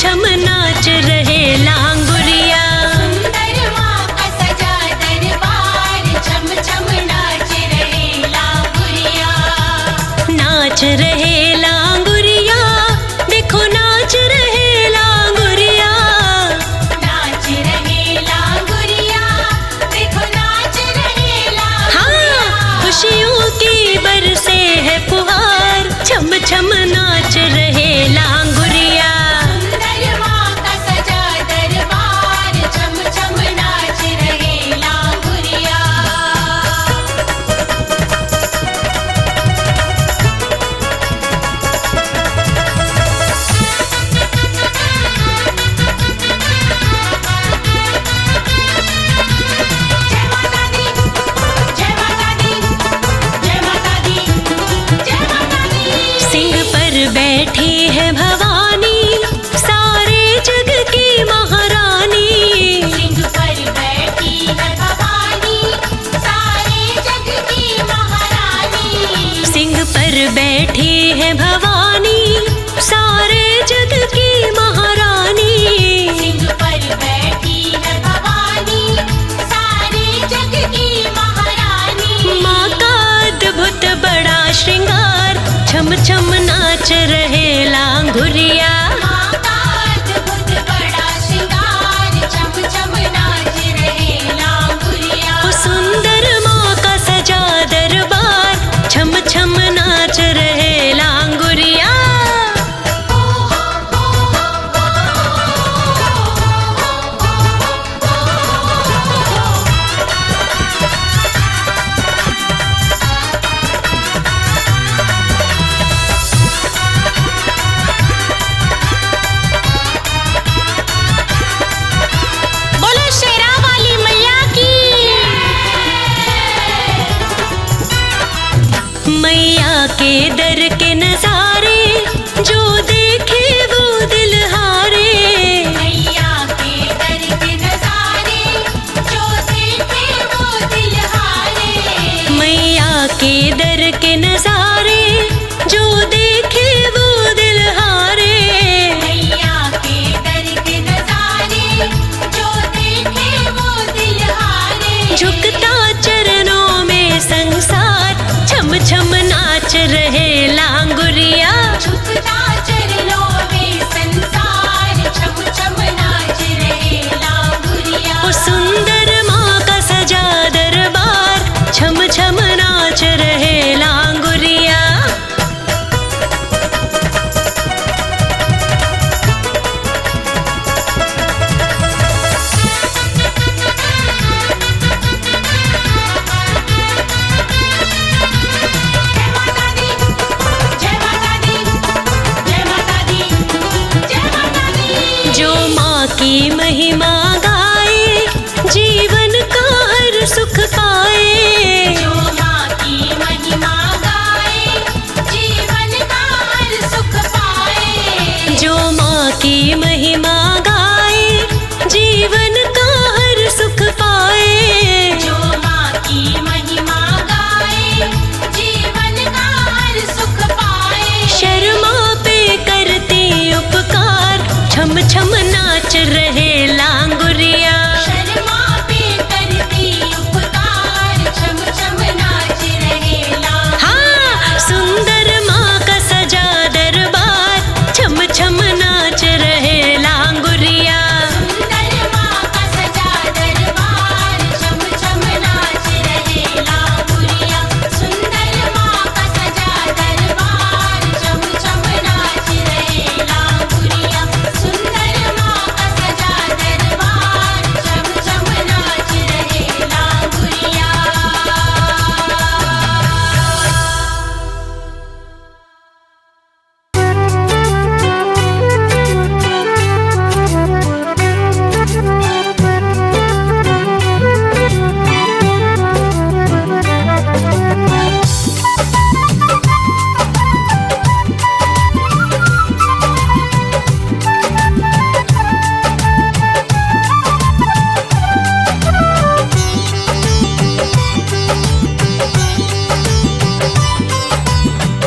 छम नाच रहे लांगुरिया। सुंदर माँ का सजा दरबार, छम छम नाच रहे लांगुरिया। नाच रहे लांगुरिया, देखो नाच रहे लांगुरिया। नाच रहे लांगुरिया, देखो नाच रहे लांगुरिया। हाँ, खुशियों की बरसे है फुहार, छम छम नाच रहे लांगुरिया। सुंदर माँ का सजा दरबार, छम छम नाच रहे लांगुरिया। जय माता दी, जय माता दी, जय माता दी, जय माता दी। सिंह पर बैठी है भवानी, सारे जग की महारानी। सिंह पर बैठी है भवानी, सारे जग की महारानी। सिंह पर बैठी है भवानी, सारे जग की महारानी। सिंह पर बैठी है भवानी, सारे जग की महारानी। माँ का अद्भुत बड़ा श्रृंगार, छम छम नाच रहे लांगुरिया। माँ का अद्भुत बड़ा श्रृंगार, छम छम नाच रहे लांगुरिया। ओ सुंदर माँ का सजा दरबार, छम छम नाच रहे लांगुरिया। बोलो शेरा वाली मैया की। मैया के दर के नजारे, जो देखे वो दिल हारे। मैया के दर के नजारे, जो देखे वो दिल हारे। मैया के दर के नजारे, जो देखे वो दिल हारे। मैया के दर के नजारे, जो देखे वो दिल हारे। झुकता चरणों में संसार, छम छम नाच रहे लांगुरिया। झुकता चरणों में संसार, छम छम नाच रहे लांगुरिया। ओ सुंदर माँ का सजा दरबार, छम छम नाच रहे लांगुरिया। जय माता दी, जय माता दी, जय माता दी, जय माता दी। जो माँ की महिमा गाए, जीवन का हर सुख पाए। जो माँ की महिमा गाए, जीवन का हर सुख पाए। जो माँ की महिमा गाए, जीवन का हर सुख पाए। जो माँ की महिमा गाए, जीवन का हर सुख पाए। शर्मा पे करती उपकार, छम छम नाच रहे लांगुरिया। शर्मा पे करती उपकार, छम छम नाच रहे लांगुरिया। हाँ, सुंदर माँ का सजा दरबार, छम छम नाच रहे लांगुरिया। सुंदर माँ का सजा दरबार, छम छम नाच रहे लांगुरिया। सुंदर माँ का सजा दरबार, छम छम नाच रहे लांगुरिया। सुंदर माँ का सजा दरबार, छम छम नाच रहे लांगुरिया।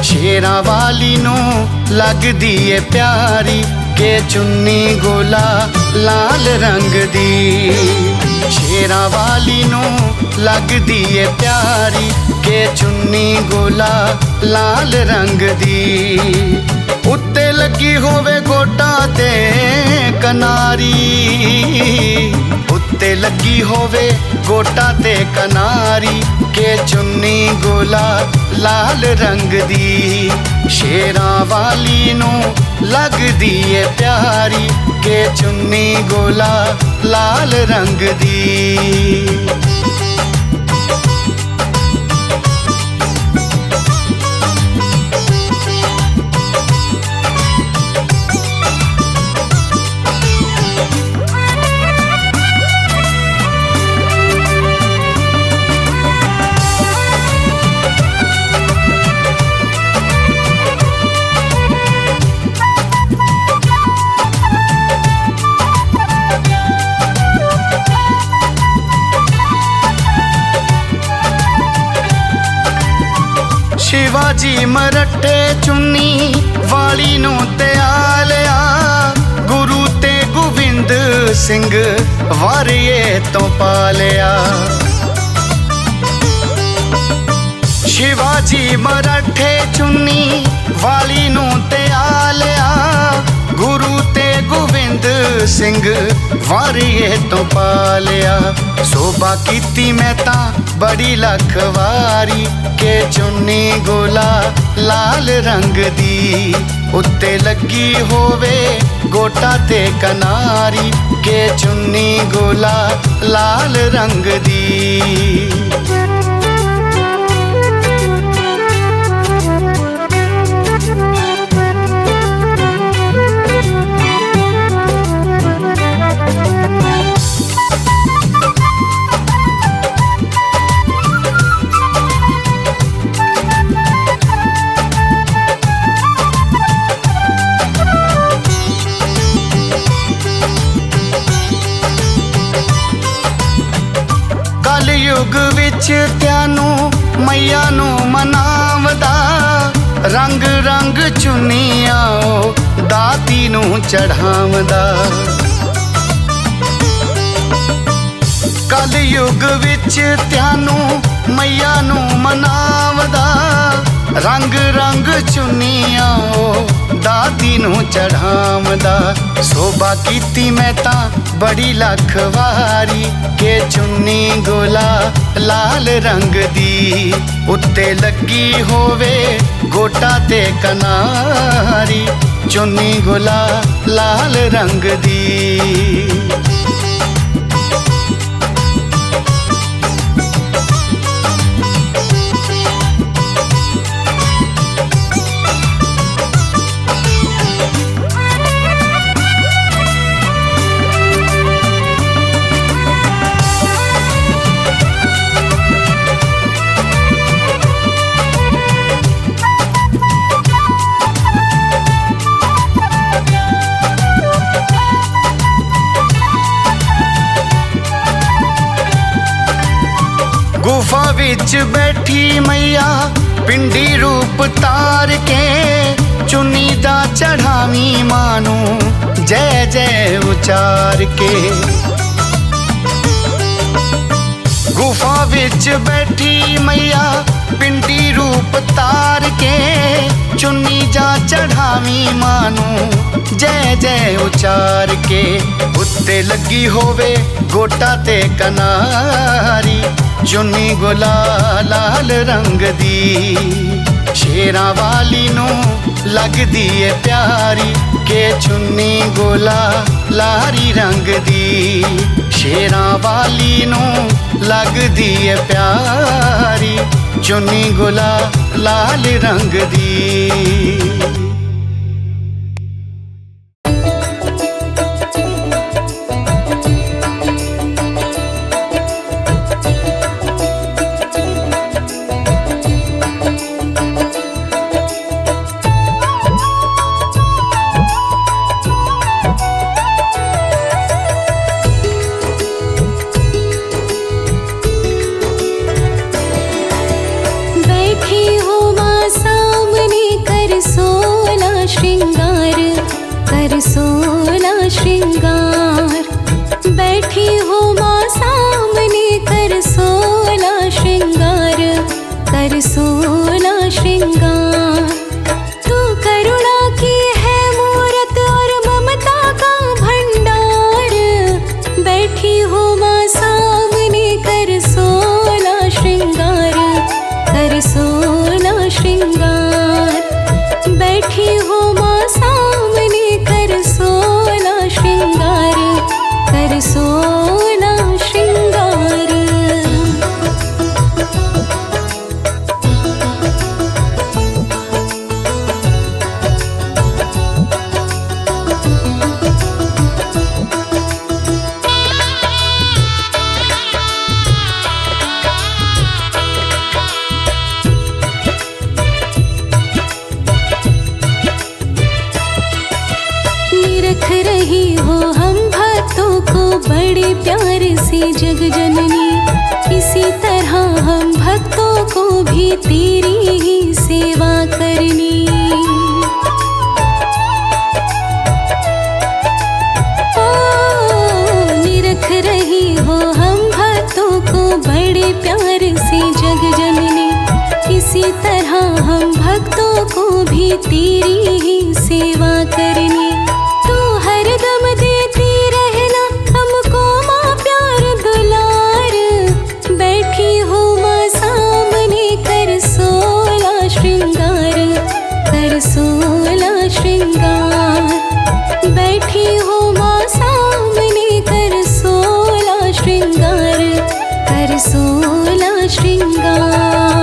शेरां वाली नूं लगदी ਏ प्यारी, के चुन्नी गोला लाल रंग दी। शेरां वाली नूं लगदी ए प्यारी के चुन्नी गोला लाल रंग दी। उत्ते लगी होवे गोटा ते कनारी, उत्ते लगी होवे गोटा ते कनारी के चुन्नी गोला लाल रंग दी। शेरां वाली नूं लगदी ए प्यारी के चुन्नी गोला लाल रंग दी। शिवाजी मरठे चुन्नी वाली नूं ते आलिया, गुरु ते गोविंद सिंह वारिये तो पालिया। शिवाजी मरठे चुन्नी वाली नूं ते आलिया, गुरु ते गोविंद सिंह वारिये तो पालिया। शोभा कीती मैं तां बड़ी लख वारी के चुन्नी गोला लाल रंग दी। उत्ते लगी होवे गोटा ते कनारी के चुन्नी गोला लाल रंग दी। युग विच त्यानू मैया नू मनावदा, रंग रंग चुन्नियां दाती नू चढ़ावदा। कल युग विच त्यानू मैया नू मनावदा, रंग रंग चुन्नियां दाती नू चढ़ावदा। शोभा कीती मैं तां बड़ी लख वारी के चुन्नी गोला लाल रंग दी। उत्ते लगी होवे गोटा ते कनारी चुन्नी गोला लाल रंग दी। गुफा विच बैठी मैया पिंडी रूप तार के, चुन्नी दा चढ़ावी मानू जय जय उचार के। गुफा विच बैठी मैया पिंडी रूप तार के, चुन्नी जा चढ़ावी मानू जय जय उचार के। उत्ते लगी होवे गोटा ते कनारी चुन्नी गोला लाल रंग दी। शेरां वाली नूं लगदी ए प्यारी के चुन्नी गोला लारी रंग दी। शेरां वाली नूं लगदी ए प्यारी चुन्नी गोला लाल रंग दी। बैठी हो माँ सामने कर सो श्रृंगार। बैठी हो माँ सामने कर सोला श्रृंगार, कर सोला श्रृंगार। तू करुणा की है मूरत और ममता का भंडार। बैठी हो माँ सामने कर सोला श्रृंगार, कर सोला श्रृंगार। बैठी हो माँ सामने कर सोला श्रृंगार, कर सोला श्रृंगार। निरख रही हो हम भक्तों को बड़े प्यार से जग जननी। इसी तरह हम भक्तों को भी तेरी ही सेवा करनी। ओ निरख रही हो हम भक्तों को बड़े प्यार से जग जननी। इसी तरह हम भक्तों को भी तेरी ही सेवा करनी। तू हरदम देती रहना हमको माँ प्यार दुलार। बैठी हो माँ सामने कर सोला श्रृंगार, कर सोला श्रृंगार। बैठी हो माँ सामने कर सोला श्रृंगार, कर सोला श्रृंगार।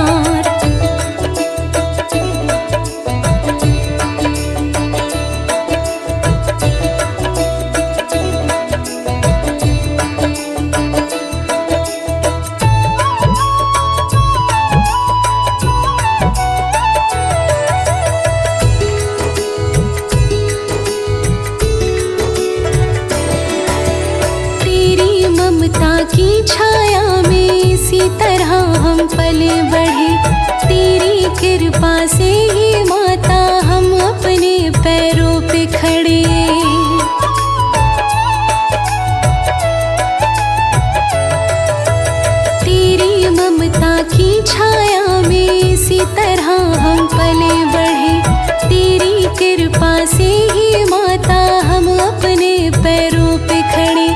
तेरी ममता की छाया में इसी तरह हम पले बढ़े। तेरी कृपा से ही माता हम अपने पैरों पे खड़े। तेरी ममता की छाया में इसी तरह हम पले बढ़े। तेरी कृपा से ही माता हम अपने पैरों पे खड़े।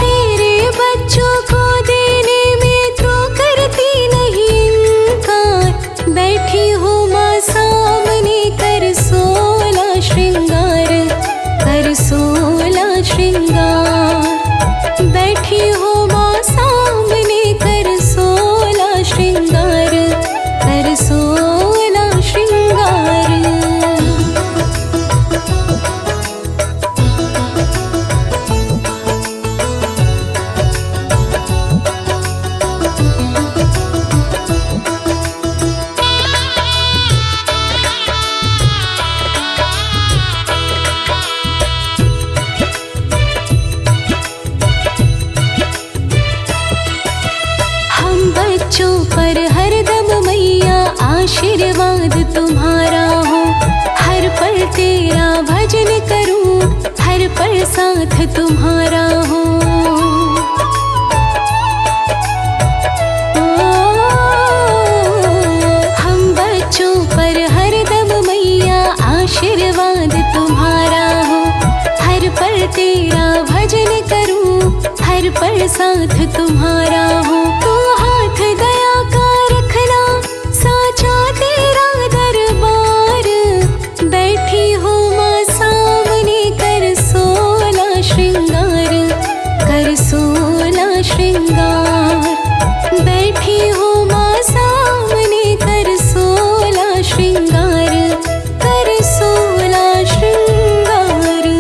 तेरे बच्चों को देने में तो करती नहीं इनकार। बैठी हो माँ सामने कर सोला श्रृंगार, कर सोला श्रृंगार। बैठी हो माँ सामने कर सोला श्रृंगार, कर सोला श्रृंगार। हम बच्चों पर हरदम मैया आशीर्वाद तुम्हारा हो। हर पल तेरा भजन करूं, हर पल साथ तुम्हारा हो। हम बच्चों पर हरदम मैया आशीर्वाद तुम्हारा हो। हर पल तेरा भजन करूं, हर पल साथ तुम्हारा हो। तू हाथ दया का रखना साचा तेरा दरबार। बैठी हो माँ सामने कर सोला श्रृंगार, कर सोला श्रृंगार। बैठी हो माँ सामने कर सोला श्रृंगार, कर सोला श्रृंगार।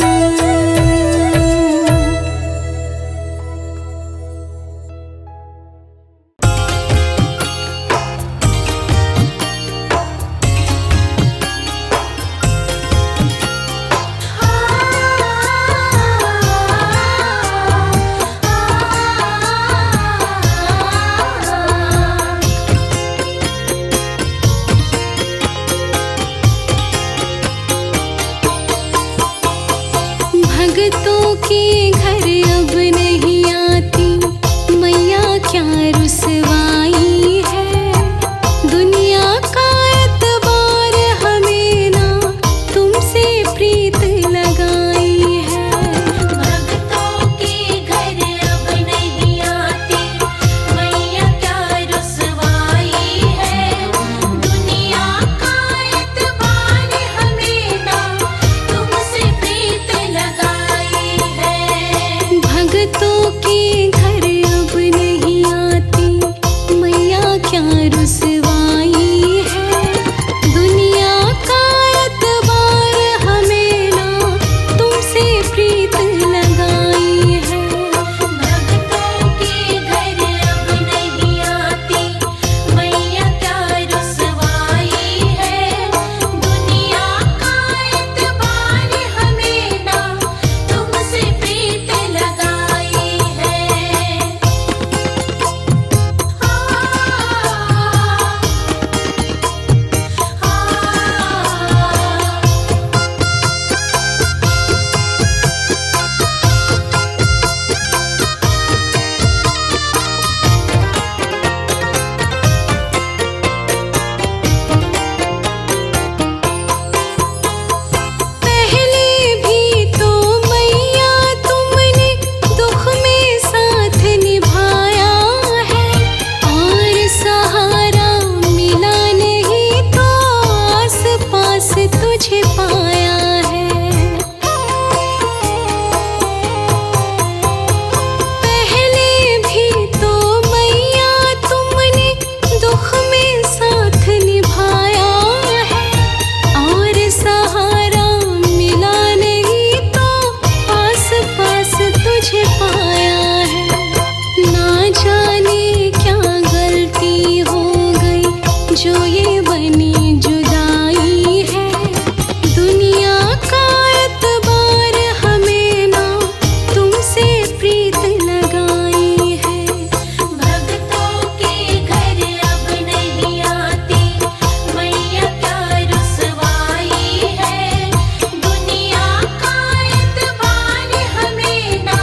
भक्तों के घर अब नहीं आती मैया क्या रुसवाई है। दुनिया का एतबार हमें ना तुमसे प्रीत लगाई है। भक्तों के घर अब नहीं आती मैया क्या रुसवाई है। दुनिया का एतबार हमें ना तुमसे प्रीत लगाई है। पहले भी तो मैया तुमने दुख में साथ निभाया है और सहारा मिला नहीं तो आस पास तुझे पाया है। पहले भी तो मैया तुमने दुख में साथ निभाया है और सहारा मिला नहीं तो आस पास तुझे पाया है। ना जाने क्या गलती हो गई जो ये बनी जुदाई है। दुनिया का एतबार हमें ना तुमसे प्रीत लगाई है। भक्तों के घर अब नहीं आती मैया क्या रुसवाई है। दुनिया का एतबार हमें ना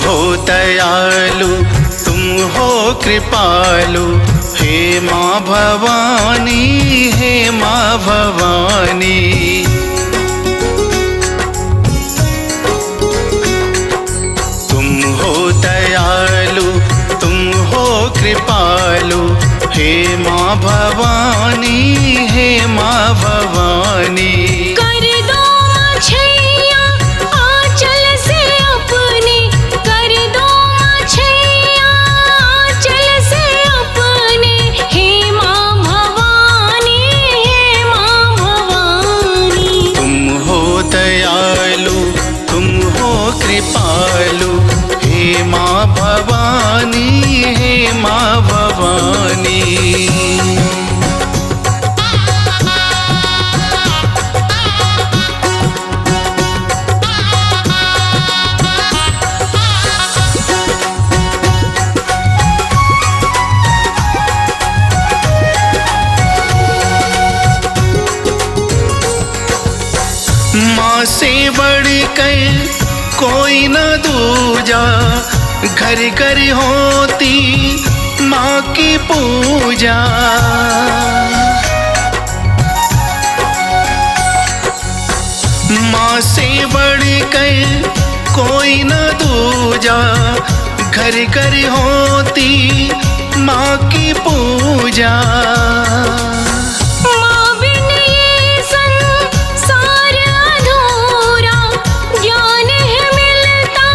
हो दयालु, तुम हो कृपालु, हे माँ भवानी, हे माँ भवानी। तुम हो दयालु, तुम हो कृपालु, हे माँ भवानी, हे माँ भवानी। कर दो मछैया आंचल से अपने, कर दो मछैया आंचल से अपने, हे माँ भवानी, हे माँ भवानी। तुम हो दयालु, तुम हो कृपालु, हे माँ भवानी, हे माँ भवानी। माँ से बढ़कर कोई न दूजा, घर घर होती माँ की पूजा। माँ से बढ़कर कोई न दूजा, घर घर होती माँ की पूजा। माँ बिन ये संसार अधूरा, ज्ञान है मिलता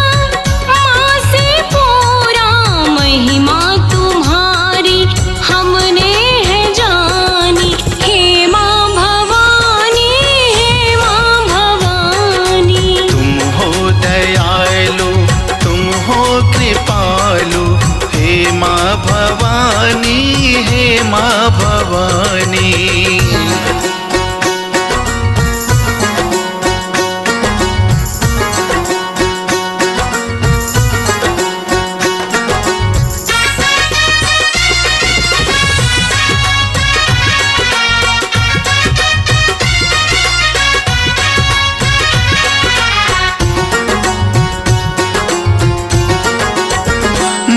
माँ से पूरा। महिमा तुम्हारी हमने है जानी, हे माँ भवानी, हे माँ भवानी। तुम हो दयालु, तुम हो कृपालु, हे माँ भवानी, हे माँ भवानी।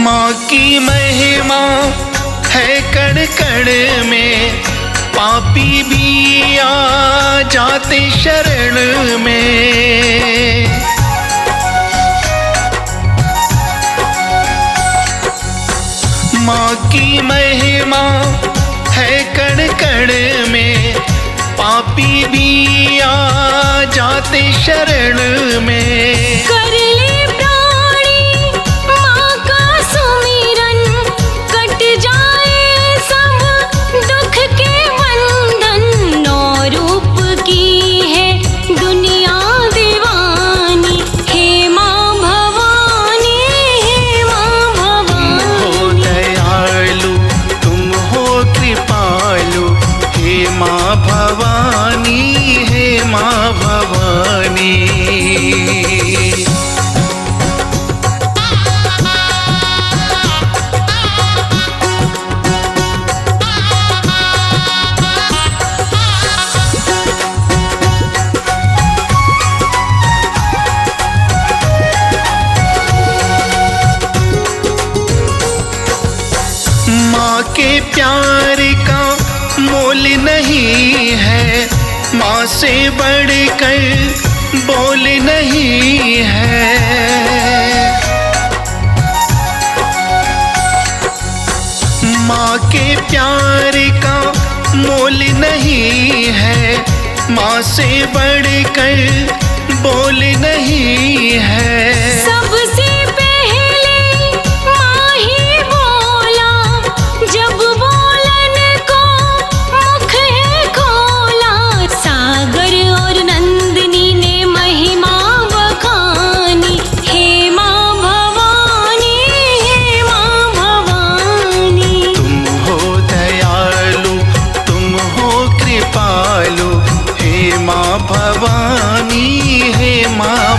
माँ की महिमा है कण कण में, पापी भी आ जाते शरण में। माँ की महिमा है कण कण में, पापी भी आ जाते शरण में। कर ले प्राणी माँ का सुमिरन, कट जाए सब दुख के बंधन। नौ रूप की है दुनिया दीवानी, हे माँ भवानी, हे माँ भवानी। हो दयालु, तुम हो कृपालु, हे माँ भवानी, हे माँ भवानी। माँ के प्यार का मोल नहीं है, माँ से बढ़कर बोल नहीं है। माँ के प्यार का मोल नहीं है, माँ से बढ़कर बोल नहीं है। सबसे पहले माँ ही बोला, जब बोलन को मुख है खोला। सागर और नंदिनी ने महिमा बखानी, हे माँ भवानी, हे माँ भवानी। तुम हो दयालु, तुम हो कृपालु, हे माँ भवानी, हे माँ